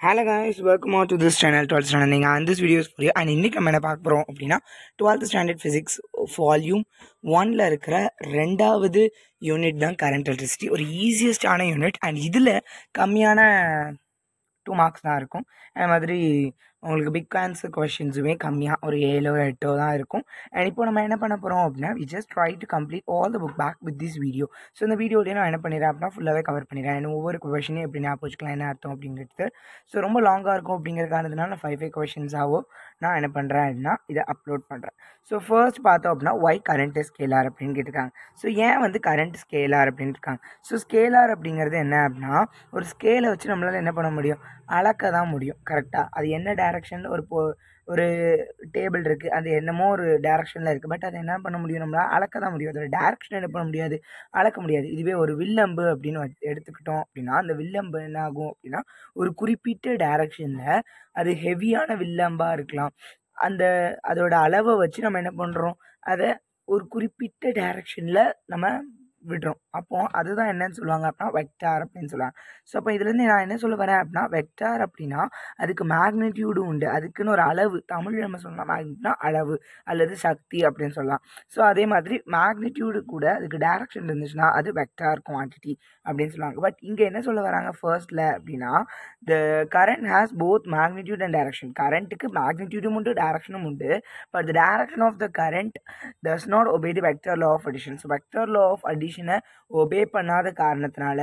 Hello guys, welcome on to this channel, 12th standard. And this video is for you. And இன்னைக்கு நம்ம என்ன பார்க்க போறோம் அப்படின்னா 12th standard physics volume 1ல இருக்கிற ரெண்டாவது யூனிட் தான் கரண்ட் எலக்ட்ரிசிட்டி. ஒரு ஈஸியஸ்டான யூனிட் அண்ட் இதில் கம்மியான 2 மார்க்ஸ் தான் இருக்கும். அது மாதிரி உங்களுக்கு பிக் ஆன்சர் கொஷின்ஸுமே கம்மியாக ஒரு 7 8 தான் இருக்கும். அண்ட் இப்போ நம்ம என்ன பண்ண போகிறோம் அப்படின்னா we just try to complete all the book back with this video. So இந்த வீடியோலேயே நான் என்ன பண்ணிடுறேன் அப்படின்னா ஃபுல்லாகவே கவர் பண்ணிடுறேன். அண்ட் ஒவ்வொரு கொஷினையும் எப்படி ஞாபகம் வச்சுக்கலாம், என்ன அர்த்தம் அப்படிங்கிறது. ஸோ ரொம்ப லாங்காக இருக்கும் அப்படிங்கிற காரணத்தினால நான் 5 கொஷின்ஸாகவோ நான் என்ன பண்ணுறேன் அப்படின்னா இதை அப்லோட் பண்ணுறேன். ஸோ ஃபர்ஸ்ட் பார்த்தோம் அப்படின்னா ஒய் கரண்ட் ஸ்கேலார் அப்படின்னு கேட்டிருக்காங்க. ஸோ ஏன் வந்து கரண்ட் ஸ்கேலார் அப்படின்னு இருக்காங்க. ஸோ ஸ்கேலார் அப்படிங்கிறது என்ன அப்படின்னா ஒரு ஸ்கேலை வச்சு நம்மளால் என்ன பண்ண முடியும், அளக்க தான் முடியும். கரெக்டாக அது என்ன டைரக்ஷனில் ஒரு டேபிள் இருக்குது, அது என்னமோ ஒரு டைரக்ஷனில் இருக்குது. பட் அதை என்ன பண்ண முடியும், நம்மளால் அளக்க தான் முடியும். அதோட டைரக்ஷன் என்ன பண்ண முடியாது, அளக்க முடியாது. இதுவே ஒரு வில்லம்பு அப்படின்னு எடுத்துக்கிட்டோம் அப்படின்னா அந்த வில்லம்பு என்ன ஆகும் அப்படின்னா ஒரு குறிப்பிட்ட டைரக்ஷனில் அது ஹெவியான வில்லம்பாக இருக்கலாம். அதோட அளவை வச்சு நம்ம என்ன பண்ணுறோம், அதை ஒரு குறிப்பிட்ட டைரக்ஷனில் நம்ம விடுறோம். அப்போ அதுதான் என்னன்னு சொல்லுவாங்க அப்படின்னா வெக்டார் அப்படின்னு சொல்லுவாங்க. ஸோ அப்போ இதுலேருந்து நான் என்ன சொல்ல வரேன் அப்படின்னா வெக்டார் அப்படின்னா அதுக்கு மேக்னிடியூடு உண்டு, அதுக்குன்னு ஒரு அளவு. தமிழ் நம்ம சொல்லலாம் மேக்னிட்னா அளவு அல்லது சக்தி அப்படின்னு சொல்லலாம். ஸோ அதே மாதிரி மேக்னிடியூடு கூட அதுக்கு டைரக்ஷன் இருந்துச்சுன்னா அது வெக்டார் குவான்டிட்டி அப்படின்னு சொல்லுவாங்க. பட் இங்கே என்ன சொல்ல வராங்க ஃபர்ஸ்டில் அப்படின்னா the current has both magnitude and direction. கரண்ட்டுக்கு மேக்னிடியூடும் உண்டு டைரக்ஷனும் உண்டு. But the direction of the current does not obey the vector law of addition. So vector law of அடிஷனை ஒபே பண்ணாத காரணத்தினால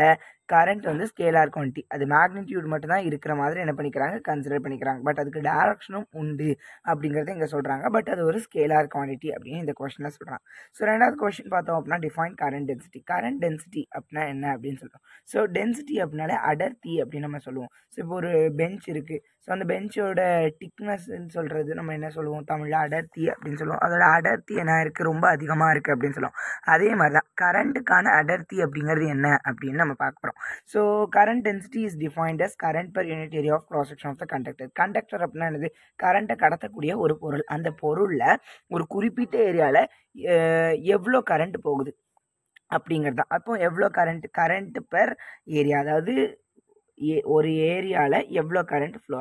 கரண்ட் வந்து ஸ்கேலார் குவான்டிட்டி, அது மேக்னிடியூட் மட்டும் தான் இருக்கிற மாதிரி என்ன பண்ணிக்கிறாங்க, கன்சிடர் பண்ணிக்கிறாங்க. பட் அதுக்கு டைரக்ஷனும் உண்டு அப்படிங்கிறத இங்கே சொல்கிறாங்க. பட் அது ஒரு ஸ்கேலார் குவான்டிட்டி அப்படின்னு இந்த கொஸ்டினில் சொல்கிறாங்க. ஸோ ரெண்டாவது கொஸ்டின் பார்த்தோம் அப்படின்னா define current density. Current density அப்படின்னா என்ன அப்படின்னு சொல்கிறோம். ஸோ டென்சிட்டி அப்படின்னாலே அடர்த்தி அப்படின்னு நம்ம சொல்லுவோம். ஸோ இப்போ ஒரு பெஞ்ச் இருக்குது. ஸோ அந்த பெஞ்சோட திக்னஸ்ன்னு சொல்கிறது நம்ம என்ன சொல்லுவோம், தமிழில் அடர்த்தி அப்படின்னு சொல்லுவோம். அதோட அடர்த்தி என்ன இருக்குது, ரொம்ப அதிகமாக இருக்குது அப்படின்னு சொல்லுவோம். அதே மாதிரி தான் கரண்ட்டுக்கான அடர்த்தி அப்படிங்கிறது என்ன அப்படின்னு நம்ம பார்க்க போகிறோம். So current density is defined as current per unit area of cross section of the conductor. Conductor அப்படின்னா என்னது, கரண்ட்டை கடத்தக்கூடிய ஒரு பொருள். அந்த பொருளில் ஒரு குறிப்பிட்ட ஏரியாவில் எவ்வளோ கரண்ட் போகுது அப்படிங்கிறது தான். அப்போ எவ்வளோ கரண்ட் பெர் ஏரியா, அதாவது ஒரு ஏரியாவில் எவ்வளோ கரண்ட் ஃப்ளோ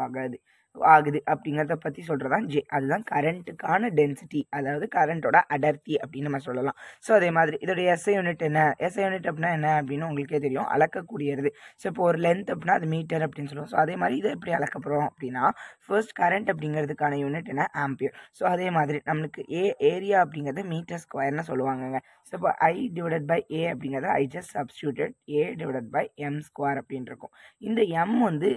ஆகுது அப்படிங்கிறத பற்றி சொல்கிறது தான் ஜே. அதுதான் கரண்ட்டுக்கான டென்சிட்டி, அதாவது கரண்ட்டோட அடர்த்தி அப்படின்னு நம்ம சொல்லலாம். ஸோ அதே மாதிரி இதோட எஸ்ஐ யூனிட் என்ன, எஸ்ஐ யூனிட் அப்படின்னா என்ன அப்படின்னு உங்களுக்கே தெரியும், அளக்கக்கூடியது. ஸோ இப்போ ஒரு லென்த் அப்படின்னா அது மீட்டர் அப்படின்னு சொல்லுவோம். ஸோ அதே மாதிரி இதை எப்படி அளக்க போகிறோம் அப்படின்னா ஃபர்ஸ்ட் கரண்ட் அப்படிங்கிறதுக்கான யூனிட் என்ன, ஆம்பியர். ஸோ அதே மாதிரி நம்மளுக்கு ஏரியா அப்படிங்கிறது மீட்டர் ஸ்கொயர்னு சொல்லுவாங்கங்க. ஸோ இப்போ I டிவைடட் பை ஏ அப்படிங்கிறத I just substituted A divided by M square அப்படின்னு இருக்கும். இந்த M வந்து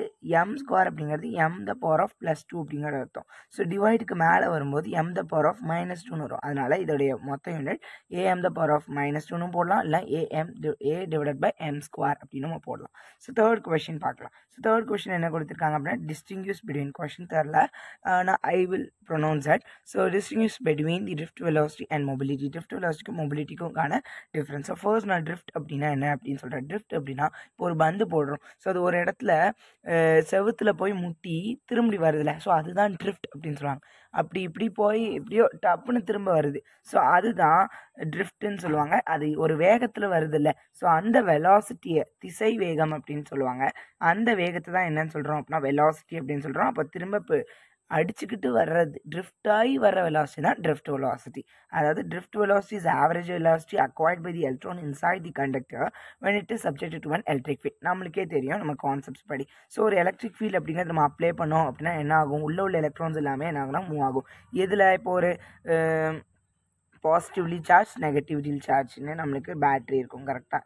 M ஸ்கொயர் அப்படிங்கிறது M த பவர் ஆஃப் +2 அப்படிங்கிற அர்த்தம். ஸோ டிவைடுக்கு மேலே வரும்போது M த பவர் ஆஃப் -2ன்னு வரும். அதனால் இதோடைய மொத்த unit AM the power of -2ன்னு போடலாம், இல்லை A divided by M square அப்படின்னு நம்ம போடலாம். ஸோ தேர்ட் கொஸ்டின் பார்க்கலாம். ஸோ தேர்ட் கொஸ்டின் என்ன கொடுத்துருக்காங்க அப்படின்னா டிஸ்டிங்யூஷ் பிட்வீன், கொஸ்டின் தெரில நான் I will pronounce that. So distinguish between the drift velocity and mobility. Drift வெலாசிட்டிக்கும் மொபிலிட்டிக்கும்கான டிஃப்ரென்ஸ். ஸோ ஃபர்ஸ்ட் நான் ட்ரிஃப்ட் அப்படின்னா என்ன அப்படின்னு சொல்கிறேன். ட்ரிஃப்ட் அப்படின்னா இப்போ ஒரு பந்து போடுறோம். ஸோ அது ஒரு இடத்துல செவுத்தில் போய் முட்டி திரும்பி வருதுல்ல, ஸோ அதுதான் ட்ரிஃப்ட் அப்படின்னு சொல்லுவாங்க. அப்படி இப்படி போய் இப்படியோ டப்புன்னு திரும்ப வருது, ஸோ அதுதான் ட்ரிஃப்ட்டுன்னு சொல்லுவாங்க. அது ஒரு வேகத்தில் வருதில்ல, ஸோ அந்த வெலாசிட்டியை திசை வேகம் அப்படின்னு சொல்லுவாங்க. அந்த வேகத்தை தான் என்னன்னு சொல்கிறோம் அப்படின்னா வெலாசிட்டி அப்படின்னு சொல்கிறோம். அப்போ திரும்ப அடிச்சுக்கிட்டு வர்றது, ட்ரிஃப்ட் ஆகி வர்ற வெலாசிட்டி தான் ட்ரிஃப்ட் வெலாசிட்டி. அதாவது drift velocity is average velocity acquired by the electron inside the conductor when it is subjected to an electric field. நம்மளுக்கே தெரியும் நம்ம கான்செப்ட்ஸ் படி. ஸோ ஒரு எலக்ட்ரிக் ஃபீல்டு அப்படிங்கிறது நம்ம அப்ளை பண்ணோம் அப்படின்னா என்ன ஆகும், உள்ள எலக்ட்ரான்ஸ் எல்லாமே என்ன ஆகுனா மூவ் ஆகும். இதில் இப்போ ஒரு பாசிட்டிவ்லி சார்ஜ் நெகட்டிவ்லி சார்ஜ்னு நம்மளுக்கு பேட்ரி இருக்கும். கரெக்டாக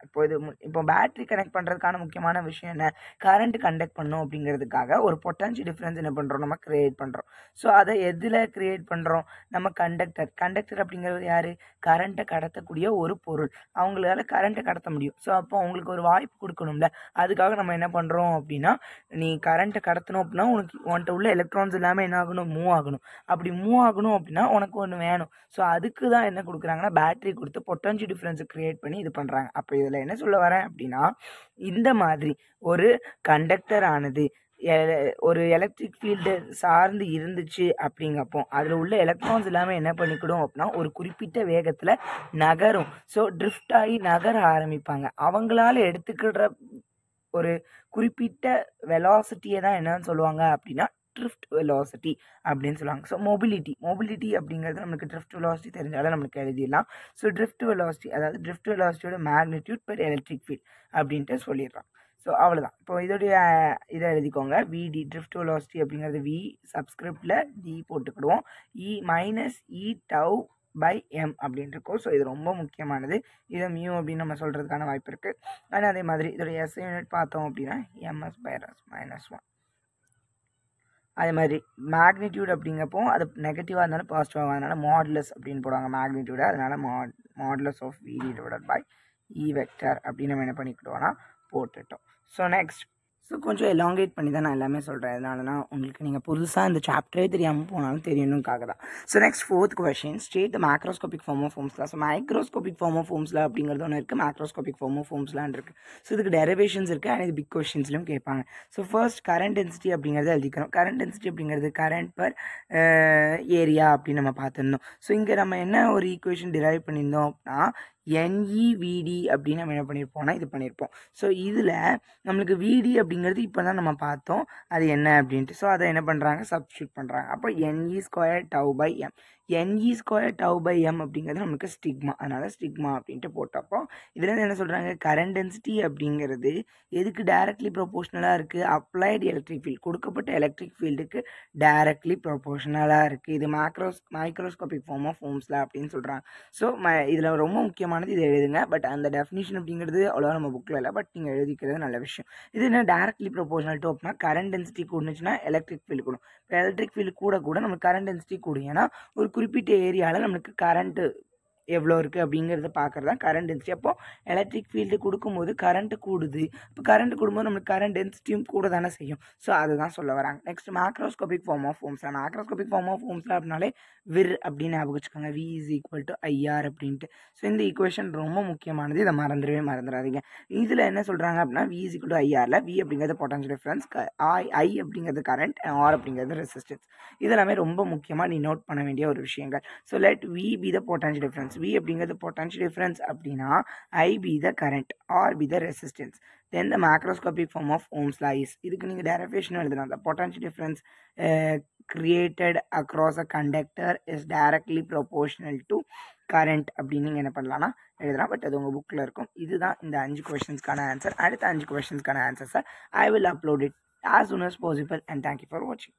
இப்போ பேட்ரி கனெக்ட் பண்ணுறதுக்கான முக்கியமான விஷயம் என்ன, கரண்ட் கண்டக்ட் பண்ணோம் அப்படிங்கிறதுக்காக ஒரு பொட்டன்ஷியல் டிஃப்ரென்ஸ் என்ன பண்ணுறோம், நம்ம க்ரியேட் பண்ணுறோம். ஸோ அதை எதில் க்ரியேட் பண்ணுறோம், நம்ம கண்டக்டர் அப்படிங்கிறது யார், கரண்ட்டை கடத்தக்கூடிய ஒரு பொருள். அவங்களால கரண்ட்டை கடத்த முடியும். ஸோ அப்போ அவங்களுக்கு ஒரு வாய்ப்பு கொடுக்கணும்ல, அதுக்காக நம்ம என்ன பண்ணுறோம் அப்படின்னா நீ கரண்ட்டை கடத்தணும் அப்படின்னா உன்கிட்ட உள்ள எலக்ட்ரான்ஸ் எல்லாமே என்ன ஆகணும், மூவ் ஆகணும். அப்படி மூவ் ஆகணும் அப்படின்னா உனக்கு ஒன்று வேணும். ஸோ அதுக்கு தான் என்ன கொடுக்குறாங்கன்னா பேட்டரி கொடுத்து பொட்டன்ஷியல் டிஃப்ரென்ஸை க்ரியேட் பண்ணி இது பண்ணுறாங்க. அப்போ இதில் என்ன சொல்ல வரேன் அப்படின்னா இந்த மாதிரி ஒரு கண்டக்டர் ஆனது ஒரு எலக்ட்ரிக் ஃபீல்டு சார்ந்து இருந்துச்சு அப்படிங்கப்போ அதில் உள்ள எலக்ட்ரான்ஸ் எல்லாமே என்ன பண்ணிக்கிடும் அப்படின்னா ஒரு குறிப்பிட்ட வேகத்தில் நகரும். ஸோ ட்ரிஃப்ட் ஆகி நகர ஆரம்பிப்பாங்க. அவங்களால எடுத்துக்கிற ஒரு குறிப்பிட்ட வெலாசிட்டியை தான் என்னன்னு சொல்லுவாங்க அப்படின்னா ட்ரிஃப்ட் வெலாசிட்டி அப்படின்னு சொல்லுவாங்க. ஸோ மொபிலிட்டி அப்படிங்கிறது நம்மளுக்கு ட்ரிஃப்ட் வெலாசிட்டி தெரிஞ்சாலும் நம்மளுக்கு எழுதிடலாம். ஸோ ட்ரிஃப்ட் வெலாசிட்டி அதாவது ட்ரிஃப்ட் வெலாசிட்டியோட மேக்னிடியூட் பெர் எலக்ட்ரிக் ஃபீல்ட் அப்படின்ட்டு சொல்லிடுறான். ஸோ அவ்வளோதான். இப்போ இதோடைய இதை எழுதிக்கோங்க. விடி ட்ரிஃப்ட் வெலாசிட்டி அப்படிங்கிறது வி சப்ஸ்கிரிப்டில் டி போட்டுக்கிடுவோம். இ டவ் பை எம் அப்படின்னு இருக்கும். ஸோ இது ரொம்ப முக்கியமானது. இதை மியூ அப்படின்னு நம்ம சொல்கிறதுக்கான வாய்ப்பு இருக்குது. ஆனால் அதே மாதிரி இதோடைய எஸ் யூனிட் பார்த்தோம் அப்படின்னா எம்எஸ் பை எஸ் -1. அதே மாதிரி மேக்னிடியூட் அப்படிங்கப்போ அது நெகட்டிவாக இருந்தாலும் பாசிட்டிவாக அதனால் மாடுலஸ் அப்படின்னு போடுவாங்க மேக்னிடியூட. அதனால் மாடுலஸ் ஆஃப் விடி டிவைடட் பை இ வெக்டர் அப்படின்னு நம்ம என்ன பண்ணிக்கிட்டோம்னா போட்டுட்டோம். ஸோ நெக்ஸ்ட் கொஞ்சம் எலாங்கேட் பண்ணி தான் நான் எல்லாமே சொல்கிறேன். அதனாலனா உங்களுக்கு நீங்கள் புதுசாக இந்த சாப்டரே தெரியாமல் போனாலும் தெரியணுக்காக தான். So next 4th question state the macroscopic form of Ohm's law. So microscopic form of Ohm's law அப்படிங்கிறது ஒன்று இருக்குது, மேக்ரோஸ்கோபிக் ஃபார்ம் ஆஃப் ஃபோம்ஸ்லான் இருக்குது. ஸோ இதுக்கு டெரிவேஷன்ஸ் இருக்குது அண்ட் இது பிக் கொஷின்ஸ்லையும் கேட்பாங்க. ஸோ ஃபர்ஸ்ட் கரண்ட் டென்சிட்டி அப்படிங்கிறத எழுதிக்கிறோம். கரண்ட் டென்சிட்டி அப்படிங்கிறது கரண்ட் பர் ஏரியா அப்படின்னு நம்ம பார்த்துருந்தோம். ஸோ இங்கே நம்ம என்ன ஒரு ஈக்குவேஷன் டிரைவ் பண்ணியிருந்தோம் அப்படின்னா NEVD அப்படின்னு நம்ம என்ன பண்ணியிருப்போம்னா இது பண்ணியிருப்போம். ஸோ இதில் நம்மளுக்கு VD அப்படிங்கிறது இப்போ தான் நம்ம பார்த்தோம் அது என்ன அப்படின்ட்டு. ஸோ அதை என்ன பண்ணுறாங்க சப்ஸ்டியூட் பண்ணுறாங்க. அப்போ NE² tau by m. NE² tau by m அப்படிங்கிறது நமக்கு ஸ்டிக்மா, அதனால் ஸ்டிக்மா அப்படின்ட்டு போட்டப்போ இதில் என்ன சொல்கிறாங்க கரண்ட் டென்சிட்டி அப்படிங்கிறது எதுக்கு டைரக்ட்லி ப்ரொபோஷ்னலாக இருக்குது, அப்ளைடு எலக்ட்ரிக் ஃபீல்டு கொடுக்கப்பட்ட எலக்ட்ரிக் ஃபீல்டுக்கு டைரக்ட்லி ப்ரொபோஷ்னலாக இருக்குது. இது மைக்ரோஸ்கோபிக் ஃபார்ம் ஆஃப் ஃபோம்ஸ்லா அப்படின்னு சொல்கிறாங்க. ஸோ இதில் ரொம்ப முக்கியமானது இதை எழுதுங்க. பட் அந்த டெஃபினிஷன் அப்படிங்கிறது அவ்வளோ நம்ம புக்கில் இல்லை, பட் நீங்கள் எழுதிக்கிறது நல்ல விஷயம். இது என்ன டைரக்ட்லி ப்ரொபோஷனல் டு அப்படின்னா கரண்ட் டென்சிட்டி கூடுனுச்சுன்னா எலக்ட்ரிக் ஃபீல்டு கூடும். இப்போ எலக்ட்ரிக் ஃபீல்டு கூட நமக்கு கரண்ட் டென்சிட்டி கூடும். ஏன்னா ஒரு குறிப்பிட்ட ஏரியாவில் நம்மளுக்கு கரண்ட்டு எவ்வளோ இருக்குது அப்படிங்கிறத பார்க்குறது தான் கரண்ட் டென்சிட்டி. அப்போ எலக்ட்ரிக் ஃபீல்டு கொடுக்கும்போது கரண்ட்டு கூடுது. இப்போ கரண்ட் கூடும்போது நம்மளுக்கு கரண்ட் டென்சிட்டியும் கூட தானே செய்யும். ஸோ அதுதான் சொல்ல வராங்க. Next macroscopic form of Ohm's law. Macroscopic form of Ohm's law அப்படின்னாலே விர் அப்படின்னு ஞாபகம் வச்சுக்கோங்க. V = IR அப்படின்ட்டு. ஸோ இந்த ஈக்குவேஷன் ரொம்ப முக்கியமானது, இதை மறந்துடாதீங்க. இதில் என்ன சொல்கிறாங்க அப்படின்னா V = IRல V அப்படிங்கிறது பொட்டன்ஷியல் டிஃபரன்ஸ், I அப்படிங்கிறது கரண்ட், R அப்படிங்கிறது ரெசிஸ்டன்ஸ். இதெல்லாமே ரொம்ப முக்கியமாக நீ நோட் பண்ண வேண்டிய ஒரு விஷயங்கள். So let V be the potential difference. V அப்படிங்கிறது பொட்டன்ஷியல் டிஃபரன்ஸ் அப்படின்னா I be the current, R be the resistance. Then the macroscopic form of Ohm's law is. இதுக்கு நீங்கள் டெரிவேஷன் எழுதலாம். The potential difference created across a conductor is directly proportional to current அப்படின்னு நீங்கள் என்ன பண்ணலாம்னா எழுதலாம். But அது உங்கள் புக்கில் இருக்கும். இதுதான் இந்த 5 கொஷின்ஸ்க்கான ஆன்சர். அடுத்த 5 கொஷின்ஸ்க்கான ஆன்சர்ஸை I will upload it as soon as possible and thank you for watching.